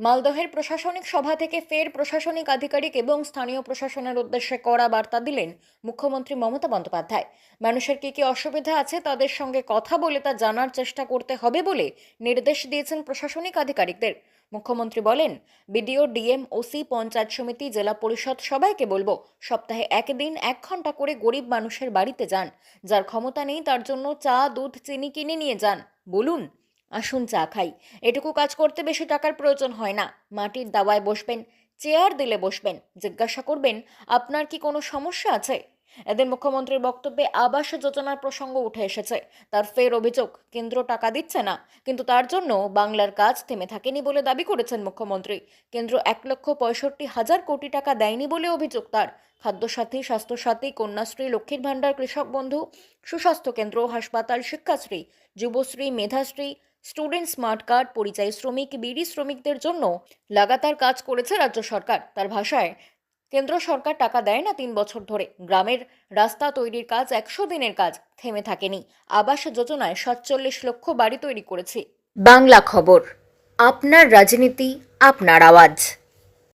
মালদহের প্রশাসনিক সভা থেকে ফের প্রশাসনিক আধিকারিক এবং স্থানীয় প্রশাসনের উদ্দেশ্যে কড়া বার্তা দিলেন মুখ্যমন্ত্রী মমতা বন্দ্যোপাধ্যায়। মানুষের কি কি অসুবিধা আছে তাদের সঙ্গে কথা বলে তা জানার চেষ্টা করতে হবে বলে নির্দেশ দিয়েছেন প্রশাসনিক আধিকারিকদের। মুখ্যমন্ত্রী বলেন, বিডিও, ডিএম, ওসি, পঞ্চায়েত সমিতি, জেলা পরিষদ সবাইকে বলবো সপ্তাহে একদিন 1 ঘন্টা করে গরিব মানুষের বাড়িতে যান। যার ক্ষমতা নেই তার জন্য চা, দুধ, চিনি কিনে নিয়ে যান। বলুন, আসুন চা খাই। এটুকু কাজ করতে বেশি টাকার প্রয়োজন হয় না। মাটির দাওয়ায় বসবেন, চেয়ার দিলে বসবেন, জিজ্ঞাসা করবেন আপনার কি কোনো সমস্যা আছে। এদিন মুখ্যমন্ত্রীর বক্তব্যে আবাস যোজনার প্রসঙ্গ উঠে এসেছে। তার ফের অভিযোগ, কেন্দ্র টাকা দিচ্ছে না, কিন্তু তার জন্য বাংলার কাজ থেমে থাকেনি বলে দাবি করেছেন মুখ্যমন্ত্রী। কেন্দ্র 1,65,000 কোটি টাকা দেয়নি বলে অভিযোগ তার। খাদ্যসাথী, স্বাস্থ্যসাথী, কন্যাশ্রী, লক্ষ্মীর ভাণ্ডার, কৃষক বন্ধু, সুস্বাস্থ্য কেন্দ্র, হাসপাতাল, Shikshashree, Yuvashree, Medhashree, student smart card, পরিযায়ী শ্রমিক, বিড়ি শ্রমিকদের জন্য লাগাতার কাজ করেছে রাজ্য সরকার। তার ভাষায়, কেন্দ্র সরকার টাকা দেয় না 3 বছর ধরে। গ্রামের রাস্তা তৈরির কাজ 100 দিনের কাজ থেমে থাকেনি। আবাস যোজনায় 47 লক্ষ বাড়ি তৈরি করেছি। বাংলা খবর, আপনার রাজনীতি, আপনার আওয়াজ।